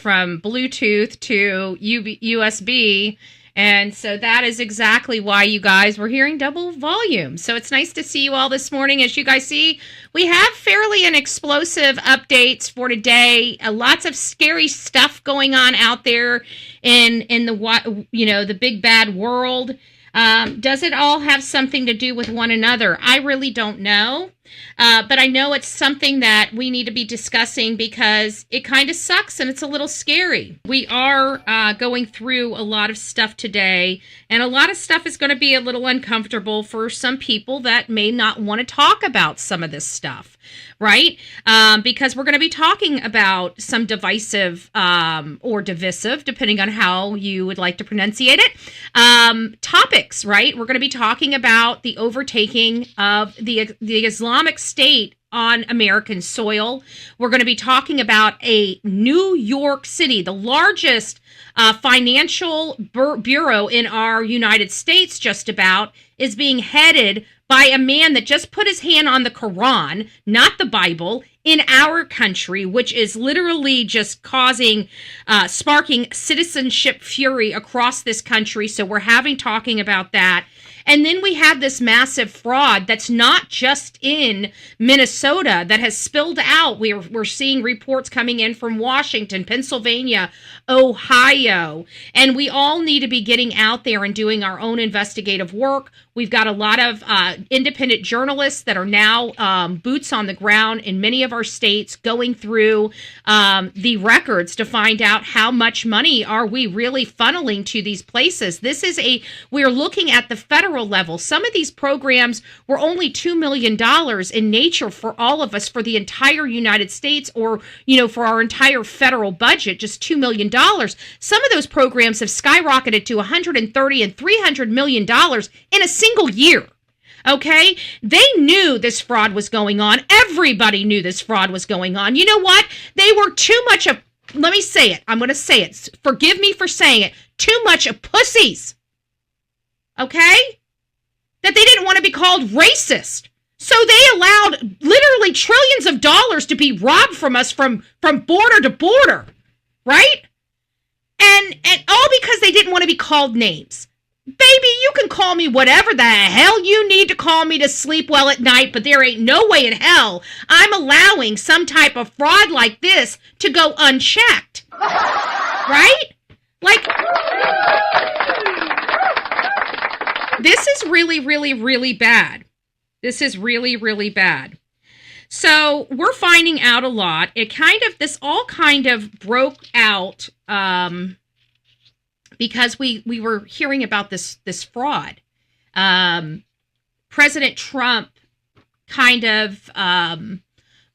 from Bluetooth to USB. And so that is exactly why you guys were hearing double volume. So it's nice to see you all this morning. As you guys see, we have fairly an explosive updates for today. Lots of scary stuff going on out there in the big bad world. Does it all have something to do with one another? I really don't know. But I know it's something that we need to be discussing because it kind of sucks and it's a little scary. We are going through a lot of stuff today, and a lot of stuff is going to be a little uncomfortable for some people that may not want to talk about some of this stuff, right? Because we're going to be talking about some divisive or divisive, depending on how you would like to pronunciate it, topics, right? We're going to be talking about the overtaking of the Islamic State on American soil. We're going to be talking about a New York City, the largest financial bureau in our United States, just about, is being headed by a man that just put his hand on the Quran, not the Bible, in our country, which is literally just sparking citizenship fury across this country. So we're talking about that. And then we have this massive fraud that's not just in Minnesota that has spilled out. We're seeing reports coming in from Washington, Pennsylvania, Ohio, and we all need to be getting out there and doing our own investigative work. We've got a lot of independent journalists that are now boots on the ground in many of our states, going through the records to find out how much money are we really funneling to these places. We're looking at the federal level. Some of these programs were only $2 million in nature for all of us, for the entire United States, or, for our entire federal budget, just $2 million. Some of those programs have skyrocketed to $130 and $300 million in a single year. Okay? They knew this fraud was going on. Everybody knew this fraud was going on. You know what? They were too much of, let me say it. I'm going to say it. Forgive me for saying it. Too much of pussies. Okay? That they didn't want to be called racist. So they allowed literally trillions of dollars to be robbed from us from border to border. Right? And all because they didn't want to be called names. Baby, you can call me whatever the hell you need to call me to sleep well at night, but there ain't no way in hell I'm allowing some type of fraud like this to go unchecked. Right? Like, this is really, really, really bad. This is really, really bad. So we're finding out a lot. This all kind of broke out because we were hearing about this fraud. President Trump kind of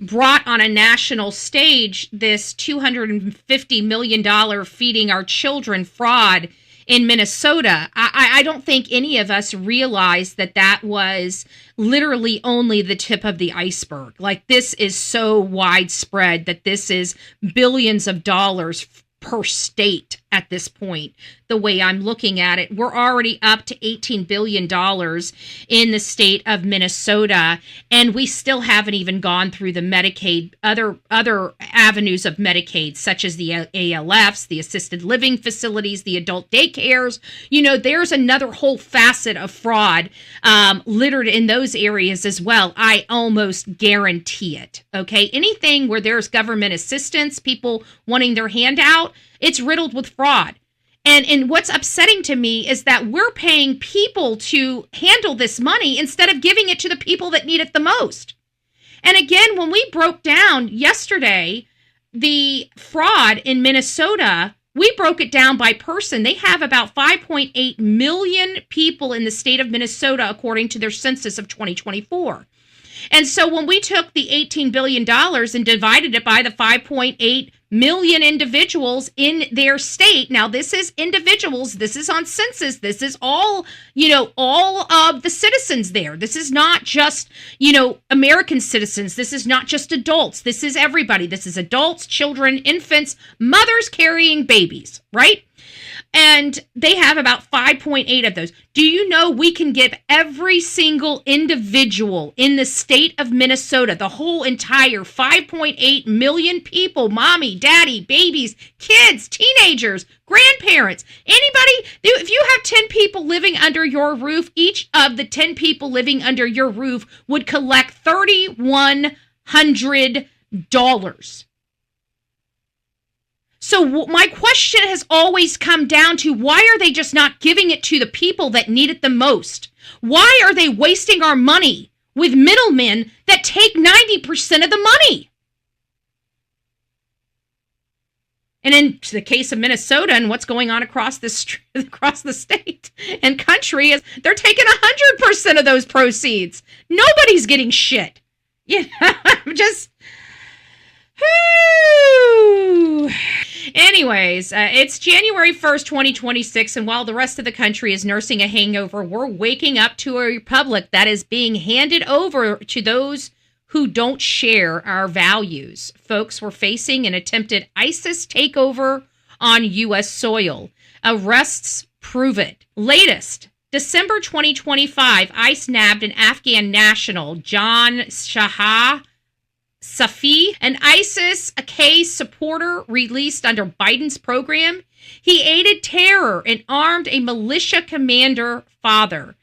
brought on a national stage this $250 million feeding our children fraud in Minnesota. I don't think any of us realized that was literally only the tip of the iceberg. Like, this is so widespread that this is billions of dollars per state at this point, the way I'm looking at it. We're already up to $18 billion in the state of Minnesota, and we still haven't even gone through the Medicaid, other avenues of Medicaid, such as the ALFs, the assisted living facilities, the adult daycares. There's another whole facet of fraud littered in those areas as well. I almost guarantee it. Okay, anything where there's government assistance, people wanting their hand out, it's riddled with fraud. And what's upsetting to me is that we're paying people to handle this money instead of giving it to the people that need it the most. And again, when we broke down yesterday the fraud in Minnesota, we broke it down by person. They have about 5.8 million people in the state of Minnesota, according to their census of 2024. And so when we took the $18 billion and divided it by the 5.8 million individuals in their state. Now, this is individuals. This is on census. This is all of the citizens there. This is not just, American citizens. This is not just adults. This is everybody. This is adults, children, infants, mothers carrying babies, right? And they have about 5.8 of those. Do you know we can give every single individual in the state of Minnesota, the whole entire 5.8 million people, mommies, mommy, daddy, babies, kids, teenagers, grandparents, anybody. If you have 10 people living under your roof, each of the 10 people living under your roof would collect $3,100. So my question has always come down to, why are they just not giving it to the people that need it the most? Why are they wasting our money with middlemen that take 90% of the money? And in the case of Minnesota and what's going on across the state and country, is they're taking 100% of those proceeds. Nobody's getting shit. I'm just... Whew. Anyways, it's January 1st, 2026, and while the rest of the country is nursing a hangover, we're waking up to a republic that is being handed over to those who don't share our values. Folks, we're facing an attempted ISIS takeover on U.S. soil. Arrests prove it. Latest, December 2025, ICE nabbed an Afghan national, John Safi, an ISIS-K supporter released under Biden's program. He aided terror and armed a militia commander father.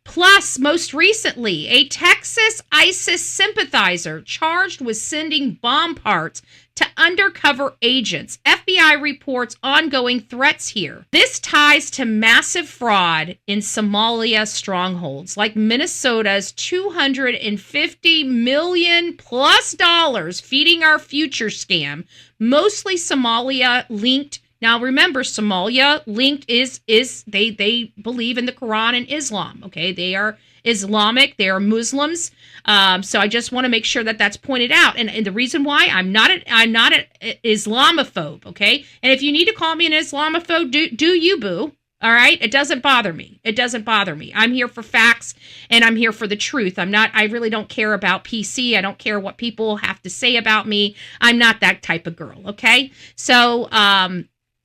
Plus, most recently, a Texas ISIS sympathizer charged with sending bomb parts to undercover agents. FBI reports ongoing threats here. This ties to massive fraud in Somalia strongholds, like Minnesota's $250 million plus feeding our future scam, mostly Somalia linked. Now remember, Somalia linked is they believe in the Quran and Islam. Okay, they are Islamic, they are Muslims. So I just want to make sure that that's pointed out. And the reason why I'm not an Islamophobe. Okay, and if you need to call me an Islamophobe, do you, boo? All right, it doesn't bother me. It doesn't bother me. I'm here for facts and I'm here for the truth. I really don't care about PC. I don't care what people have to say about me. I'm not that type of girl. Okay, so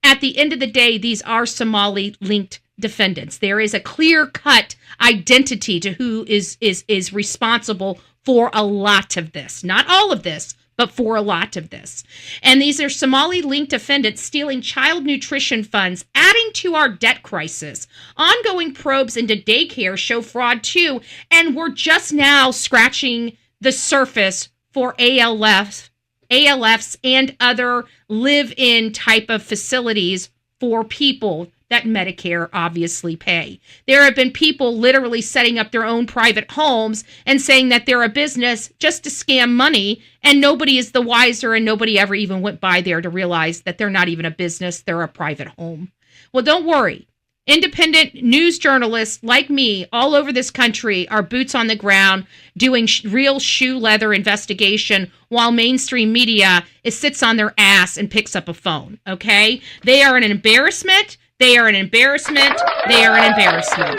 at the end of the day, these are Somali-linked defendants. There is a clear-cut identity to who is responsible for a lot of this. Not all of this, but for a lot of this. And these are Somali-linked defendants stealing child nutrition funds, adding to our debt crisis. Ongoing probes into daycare show fraud too, and we're just now scratching the surface for ALFs and other live-in type of facilities for people that Medicare obviously pay. There have been people literally setting up their own private homes and saying that they're a business just to scam money, and nobody is the wiser, and nobody ever even went by there to realize that they're not even a business, they're a private home. Well, don't worry. Independent news journalists like me all over this country are boots on the ground doing real shoe leather investigation while mainstream media sits on their ass and picks up a phone, okay? They are an embarrassment. They are an embarrassment. They are an embarrassment.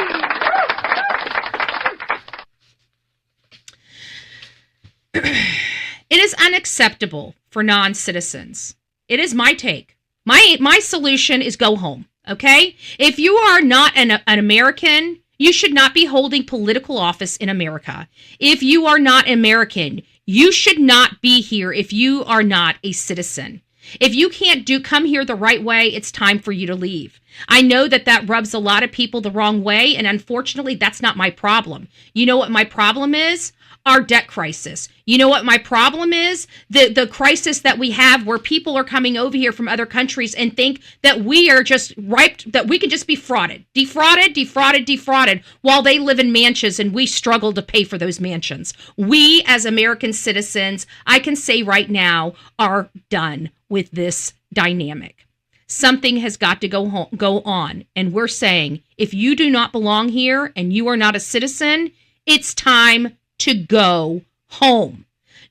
It is unacceptable for non-citizens. It is my take. My solution is go home. Okay? If you are not an American, you should not be holding political office in America. If you are not American, you should not be here if you are not a citizen. If you can't come here the right way, it's time for you to leave. I know that rubs a lot of people the wrong way, and unfortunately, that's not my problem. You know what my problem is? Our debt crisis. You know what my problem is? The crisis that we have where people are coming over here from other countries and think that we are just ripe, that we can just be defrauded while they live in mansions and we struggle to pay for those mansions. We as American citizens, I can say right now, are done with this dynamic. Something has got to go on. And we're saying, if you do not belong here and you are not a citizen, it's time to go home.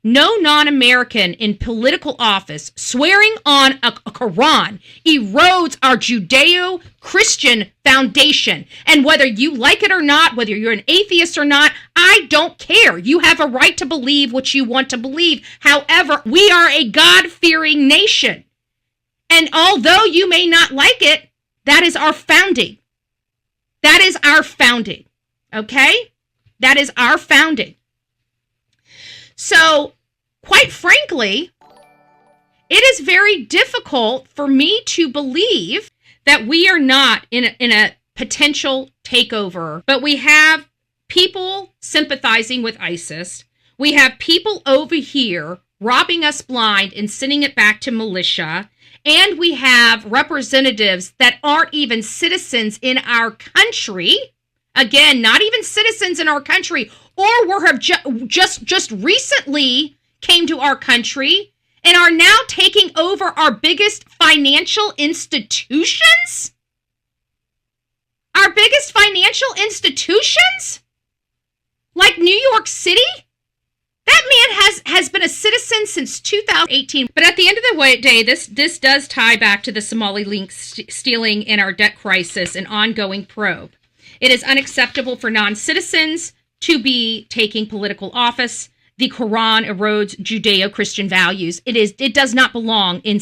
No non-American in political office swearing on a Quran erodes our Judeo-Christian foundation. And whether you like it or not, whether you're an atheist or not, I don't care. You have a right to believe what you want to believe. However, we are a God-fearing nation. And although you may not like it, that is our founding. That is our founding. Okay? That is our founding. So, quite frankly, It is very difficult for me to believe that we are not in a potential takeover, but we have people sympathizing with ISIS. We have people over here robbing us blind and sending it back to militia. And we have representatives that aren't even citizens in our country. Again, not even citizens in our country, or have just recently came to our country and are now taking over our biggest financial institutions? Our biggest financial institutions? Like New York City? That man has been a citizen since 2018. But at the end of the day, this does tie back to the Somali link stealing in our debt crisis and ongoing probe. It is unacceptable for non-citizens to be taking political office. The Quran erodes Judeo-Christian values. It does not belong in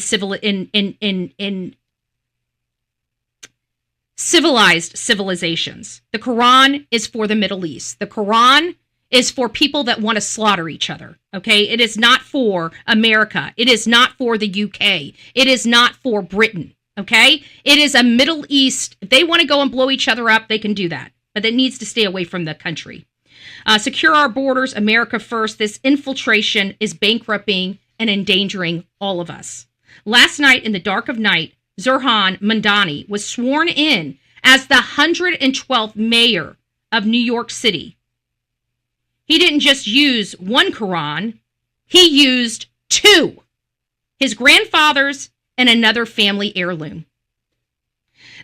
civilized civilizations. The Quran is for the Middle East. The Quran is for people that want to slaughter each other. Okay? It is not for America. It is not for the UK. It is not for Britain. Okay? It is a Middle East. If they want to go and blow each other up, they can do that. But it needs to stay away from the country. Secure our borders, America first. This infiltration is bankrupting and endangering all of us. Last night, in the dark of night, Zurhan Mandani was sworn in as the 112th mayor of New York City. He didn't just use one Quran, he used two. His grandfather's and another family heirloom.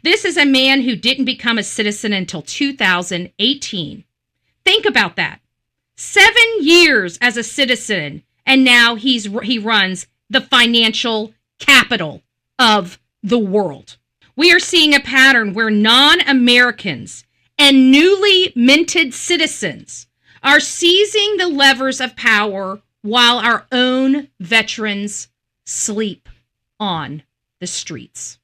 This is a man who didn't become a citizen until 2018. Think about that. 7 years as a citizen, and now he runs the financial capital of the world. We are seeing a pattern where non-Americans and newly minted citizens are seizing the levers of power while our own veterans sleep on the streets.